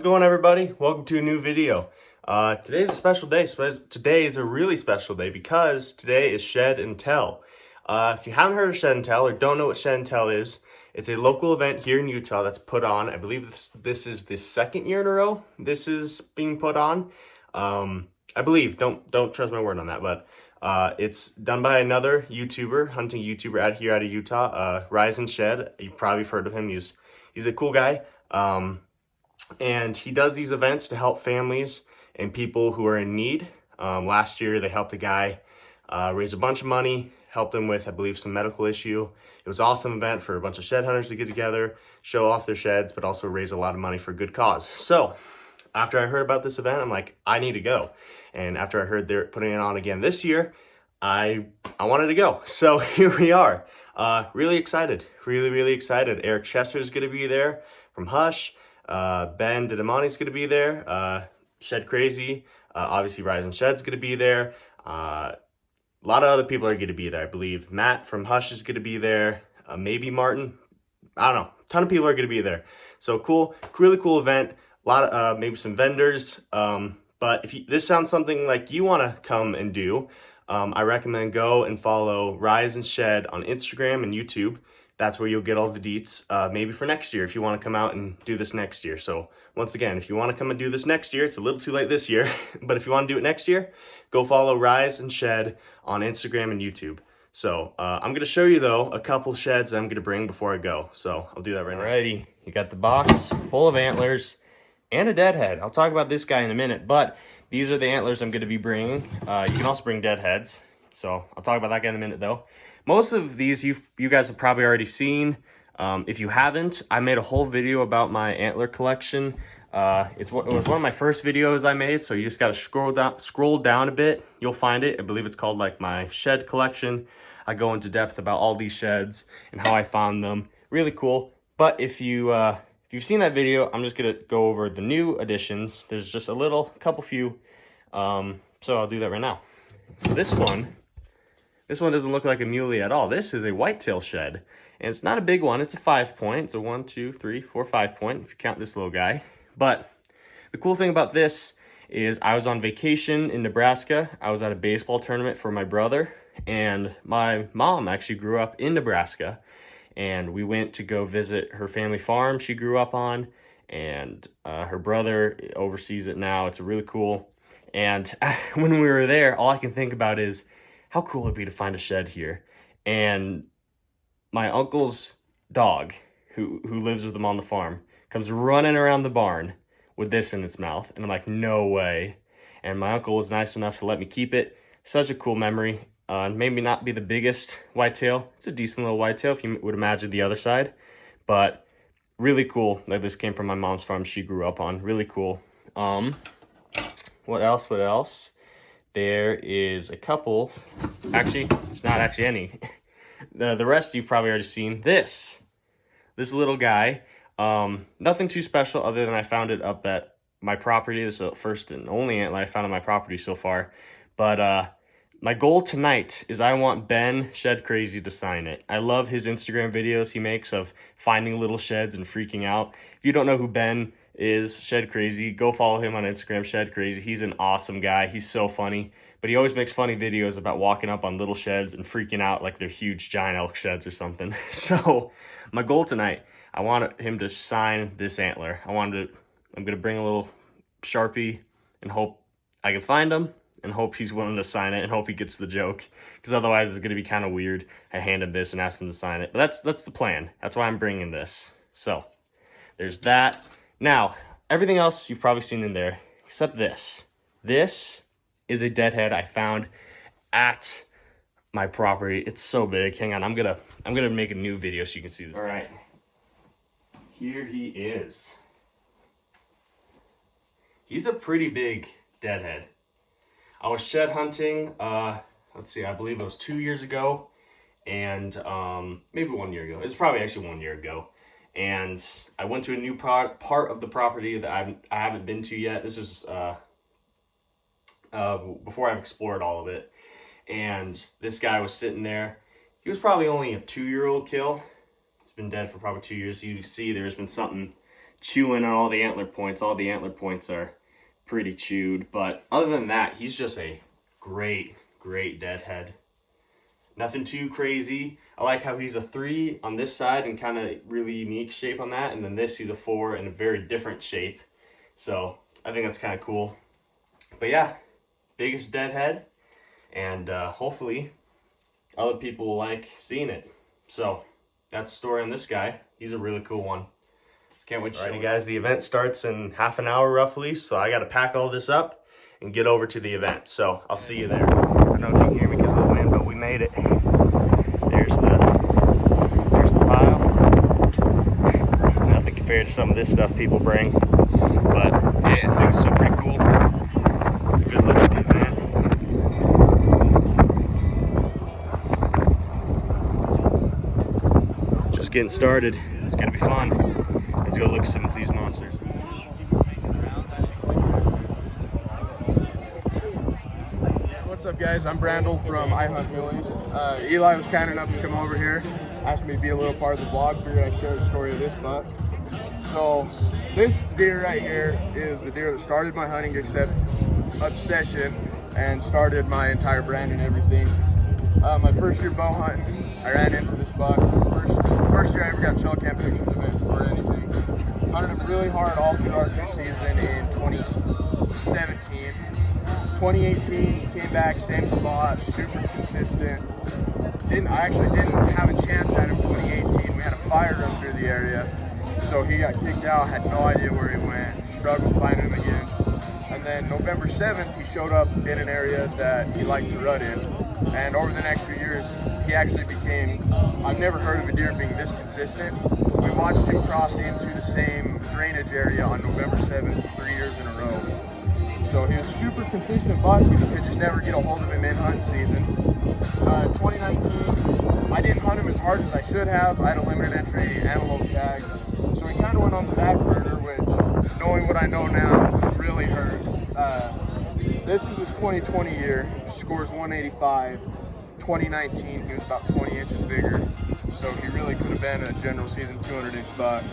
How's it going, everybody? Welcome to a new video. Today's a special day. Today is a really special day because today is Shed and Tell. If you haven't heard of Shed and Tell or don't know what Shed and Tell is, it's a local event here in Utah that's put on. I believe this is the second year in a row this is being put on. I believe, don't trust my word on that, but it's done by another YouTuber, hunting YouTuber out of Utah, Riseandshed. You've probably heard of him. He's a cool guy. And he does these events to help families and people who are in need. Last year, they helped a guy raise a bunch of money, helped him with, I believe, some medical issue. It was an awesome event for a bunch of shed hunters to get together, show off their sheds, but also raise a lot of money for a good cause. So after I heard about this event, I'm like, I need to go. And after I heard they're putting it on again this year, I wanted to go. So here we are. Really excited, really excited. Eric Chester's going to be there from Hush. Ben Didamani's going to be there. Shed Crazy, obviously Rise and Shed's going to be there. A lot of other people are going to be there, I believe. Matt from Hush is going to be there. Maybe Martin. I don't know. A ton of people are going to be there. So cool, really cool event. A lot of maybe some vendors. But if this sounds something like you want to come and do, I recommend go and follow Rise and Shed on Instagram and YouTube. That's where you'll get all the deets, maybe for next year if you want to come out and do this next year. So once again, if you want to come and do this next year, it's a little too late this year, but if you want to do it next year, go follow Rise and Shed on Instagram and YouTube. So I'm going to show you, though, a couple sheds that I'm going to bring before I go. So I'll do that right now. Alrighty, you got the box full of antlers and a deadhead. I'll talk about this guy in a minute, but these are the antlers I'm going to be bringing. You can also bring deadheads. So I'll talk about that guy in a minute, though. Most of these you guys have probably already seen. If you haven't, I made a whole video about my antler collection. It was one of my first videos I made, so you just got to scroll down a bit. You'll find it. I believe it's called like my shed collection. I go into depth about all these sheds and how I found them. Really cool. But if you've seen that video, I'm just gonna go over the new additions. There's just couple few. So I'll do that right now. So this one doesn't look like a muley at all. This is a whitetail shed, and it's not a big one. It's a 5-point. It's a 1, 2, 3, 4, 5-point, if you count this little guy. But the cool thing about this is I was on vacation in Nebraska. I was at a baseball tournament for my brother, and my mom actually grew up in Nebraska, and we went to go visit her family farm she grew up on, and her brother oversees it now. It's really cool. And when we were there, all I can think about is how cool it'd be to find a shed here. And my uncle's dog, who lives with him on the farm, comes running around the barn with this in its mouth. And I'm like, no way. And my uncle was nice enough to let me keep it. Such a cool memory. Maybe not be the biggest whitetail. It's a decent little whitetail if you would imagine the other side. But really cool that this came from my mom's farm she grew up on. Really cool. What else? There is a couple, actually, it's not actually any. The rest you've probably already seen. This little guy, nothing too special other than I found it up at my property. This is the first and only antler I found on my property so far. But my goal tonight is I want Ben Shed Crazy to sign it. I love his Instagram videos he makes of finding little sheds and freaking out. If you don't know who Ben is, Shed Crazy, go follow him on Instagram, Shed Crazy. He's an awesome guy. He's so funny, but he always makes funny videos about walking up on little sheds and freaking out like they're huge giant elk sheds or something. So my goal tonight, I want him to sign this antler. I'm gonna bring a little Sharpie and hope I can find him and hope he's willing to sign it and hope he gets the joke, because otherwise it's gonna be kind of weird. I handed this and asked him to sign it, but that's the plan. That's why I'm bringing this. So there's that. Now, everything else you've probably seen in there, except this. This is a deadhead I found at my property. It's so big. Hang on, I'm gonna make a new video so you can see this. All right, here he is. He's a pretty big deadhead. I was shed hunting, let's see, I believe it was 2 years ago, and maybe 1 year ago. It's probably actually 1 year ago. And I went to a new part of the property that I haven't been to yet. This is before I've explored all of it. And this guy was sitting there. He was probably only a 2-year-old kill. He's been dead for probably 2 years. So you see there's been something chewing on all the antler points. All the antler points are pretty chewed, but other than that, he's just a great deadhead. Nothing too crazy. I like how he's a 3 on this side and kind of really unique shape on that, and then this he's a 4 in a very different shape. So I think that's kind of cool. But yeah, biggest deadhead, and hopefully other people will like seeing it. So that's the story on this guy. He's a really cool one. Just can't wait to show you guys. The event starts in half an hour roughly, so I got to pack all this up and get over to the event. So I'll see you there. I don't know if you can hear me because of the wind, but we made it. There's the pile. Nothing compared to some of this stuff people bring, but yeah, I think it's still pretty cool. It's a good look at the event. Just getting started. It's gonna be fun. Let's go look at some of these monsters. What's up, guys? I'm Brandel from IHUNTMULEYS. Eli was kind enough to come over here, asked me to be a little part of the vlog. Figured I'd share the story of this buck. So this deer right here is the deer that started my hunting obsession and started my entire brand and everything. My first year bow hunting, I ran into this buck. First year I ever got trail cam pictures of it or anything. Hunted him really hard all through archery season in 2017. 2018, he came back, same spot, super consistent. I actually didn't have a chance at him 2018. We had a fire run through the area, so he got kicked out, had no idea where he went, struggled finding him again. And then November 7th, he showed up in an area that he liked to rut in. And over the next few years, he actually became, I've never heard of a deer being this consistent. We watched him cross into the same drainage area on November 7th, 3 years in a row. So he was a super consistent buck. We could just never get a hold of him in hunting season. 2019, I didn't hunt him as hard as I should have. I had a limited entry antelope tag. So he kind of went on the back burner, which, knowing what I know now, really hurts. This is his 2020 year, scores 185. 2019, he was about 20 inches bigger. So he really could have been a general season 200-inch buck.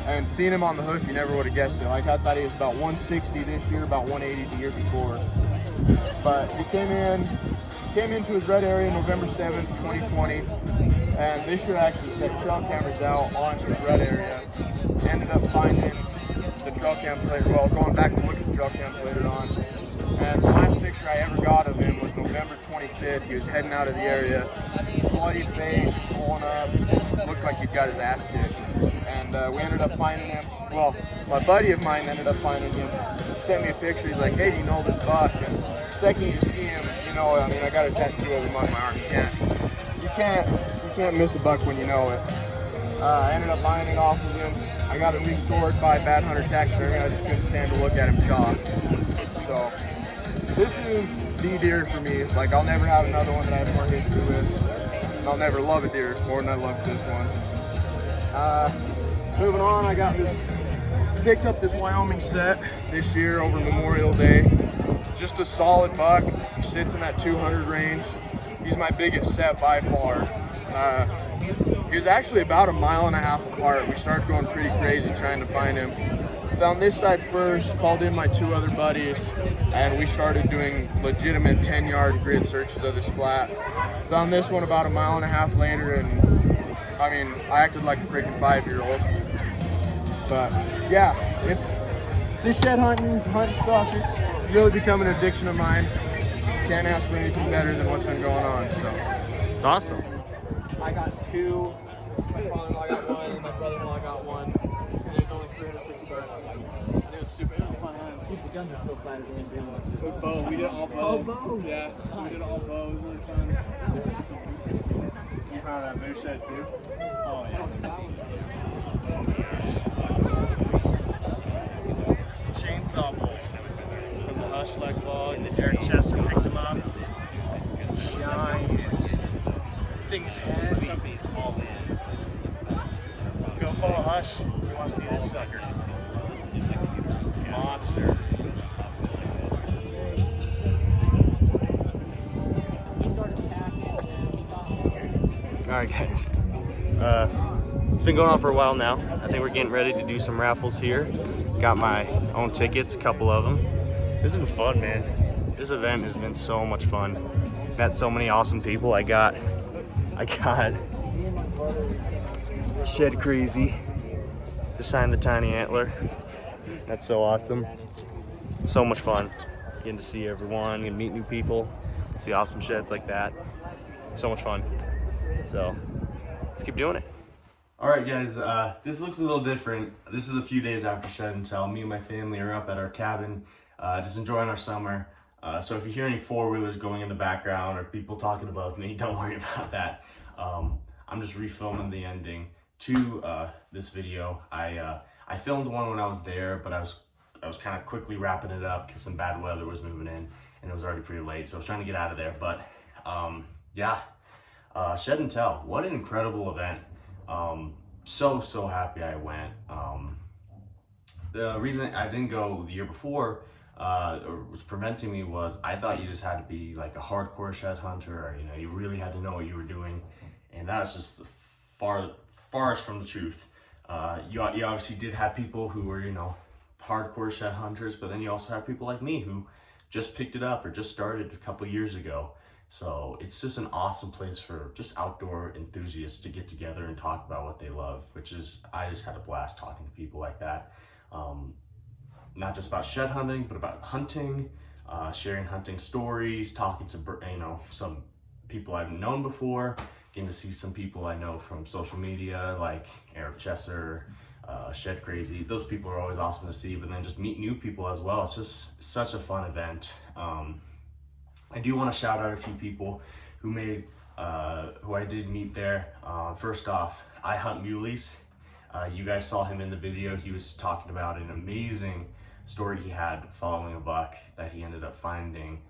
And seeing him on the hoof, you never would have guessed it. Like, I thought he was about 160 this year, about 180 the year before. But he came into his red area November 7th, 2020. And this year I actually set trail cameras out on his red area. Ended up finding the trail cams later, well, going back to look at the trail cams later on. And the last picture I ever got of him was November 25th. He was heading out of the area. Bloody face, swollen up, looked like he'd got his ass kicked. And we ended up finding him. Well, my buddy of mine ended up finding him. Sent me a picture. He's like, "Hey, do you know this buck?" And the second you see him, you know, I mean, I got a tattoo of him on my arm. You can't miss a buck when you know it. I ended up buying it off of him. I got it restored by Bad Hunter Taxidermy. I just couldn't stand to look at him chop. So this is the deer for me. Like, I'll never have another one that I have more history with. And I'll never love a deer more than I love this one. Moving on, I picked up this Wyoming set this year over Memorial Day. Just a solid buck. He sits in that 200 range. He's my biggest set by far. He was actually about 1.5 miles apart. We started going pretty crazy trying to find him. Found this side first, called in my 2 other buddies, and we started doing legitimate 10-yard grid searches of this flat. Found this one about 1.5 miles later, and I mean, I acted like a freaking 5-year-old. But yeah, this shed hunting stuff, it's really become an addiction of mine. Can't ask for anything better than what's been going on. So It's awesome. I got 2. My father-in-law got 1, and my brother-in-law got 1. And it was only $350. It was super fun. Keep the guns are so flat at the end. Bow. We did all bow. Oh, bow. Yeah, so we did all bow. It was really fun. You found that moose shed too? Oh yeah. Chainsaw bolt from the Hush Leg Ball, and the Derek Chester picked him up. Giant. Thing's heavy. Go follow Hush. You want to see this sucker? Monster. Alright guys, It's been going on for a while now. I think we're getting ready to do some raffles here. Got my own tickets, a couple of them. This has been fun, man. This event has been so much fun. Met so many awesome people. I got Shed Crazy to sign the tiny antler. That's so awesome. So much fun. Getting to see everyone and meet new people. See awesome sheds like that. So much fun. So let's keep doing it. All right, guys, this looks a little different. This is a few days after Shed and Tell. Me and my family are up at our cabin, just enjoying our summer. So if you hear any four-wheelers going in the background or people talking above me, don't worry about that. I'm just refilming the ending to this video. I filmed one when I was there, but I was kind of quickly wrapping it up because some bad weather was moving in and it was already pretty late. So I was trying to get out of there, but yeah, Shed and Tell, what an incredible event. So happy I went. The reason I didn't go the year before, or was preventing me, was I thought you just had to be like a hardcore shed hunter, or you really had to know what you were doing, and that was just the farthest from the truth. You obviously did have people who were hardcore shed hunters, but then you also have people like me who just picked it up or just started a couple years ago. So it's just an awesome place for just outdoor enthusiasts to get together and talk about what they love, I just had a blast talking to people like that. Not just about shed hunting, but about hunting, sharing hunting stories, talking to some people I've known before, getting to see some people I know from social media like Eric Chesser, Shed Crazy. Those people are always awesome to see, but then just meet new people as well. It's just such a fun event. I do want to shout out a few people who I did meet there. First off, IHUNTMULEYS. You guys saw him in the video. He was talking about an amazing story he had following a buck that he ended up finding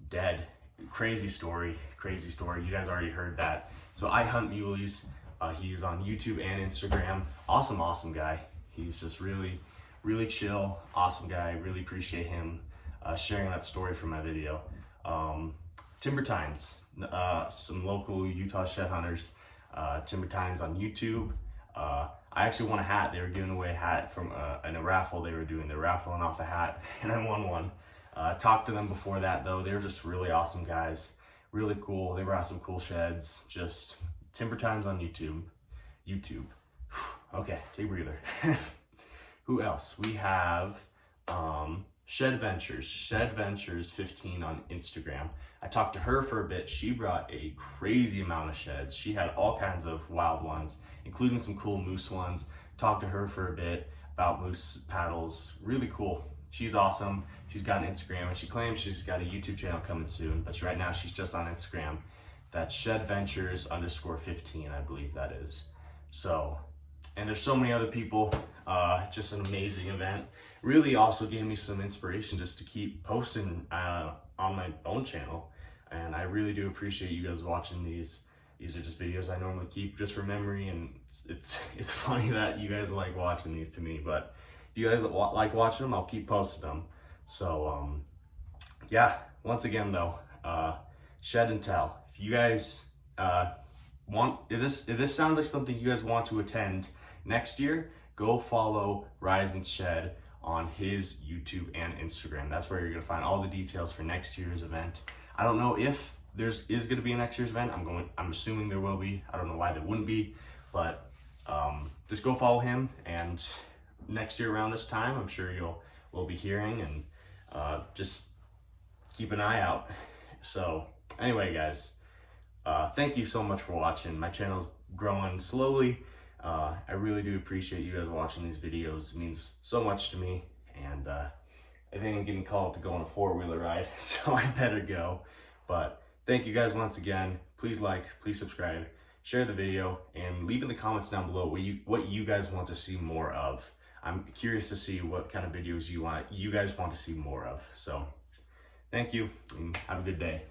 dead. Crazy story. You guys already heard that. So IHUNTMULEYS, he's on YouTube and Instagram. Awesome guy. He's just really chill, awesome guy. Really appreciate him sharing that story for my video. Timber Tines, some local Utah shed hunters. Timber Tines on YouTube. I actually won a hat. They were giving away a hat from in a raffle they were doing. They were raffling off a hat, and I won one. Talked to them before that though. They were just really awesome guys. Really cool. They brought some cool sheds. Just Timber Tines on YouTube. Okay, take a breather. Who else? We have Shed Ventures 15 on Instagram. I talked to her for a bit. She brought a crazy amount of sheds. She had all kinds of wild ones, including some cool moose ones. Talked to her for a bit about moose paddles. Really cool. She's awesome. She's got an Instagram, and she claims she's got a YouTube channel coming soon, but right now she's just on Instagram. That's ShedVentures_15, I believe that is. So, and there's so many other people. Just an amazing event. Really also gave me some inspiration just to keep posting on my own channel, and I really do appreciate you guys watching these. These are just videos I normally keep just for memory, and it's funny that you guys like watching these to me, but if you guys like watching them, I'll keep posting them. So yeah, once again though, Shed and Tell. If you guys if this sounds like something you guys want to attend next year, go follow Riseandshed on his YouTube and Instagram. That's where you're gonna find all the details for next year's event. I don't know if is gonna be a next year's event. I'm assuming there will be. I don't know why there wouldn't be, but just go follow him, and next year around this time, I'm sure we'll be hearing, and just keep an eye out. So anyway, guys, thank you so much for watching. My channel's growing slowly. I really do appreciate you guys watching these videos. It means so much to me, and I think I'm getting called to go on a four-wheeler ride, so I better go. But thank you guys once again. Please like, please subscribe, share the video, and leave in the comments down below what you guys want to see more of. I'm curious to see what kind of videos you guys want to see more of. So thank you, and have a good day.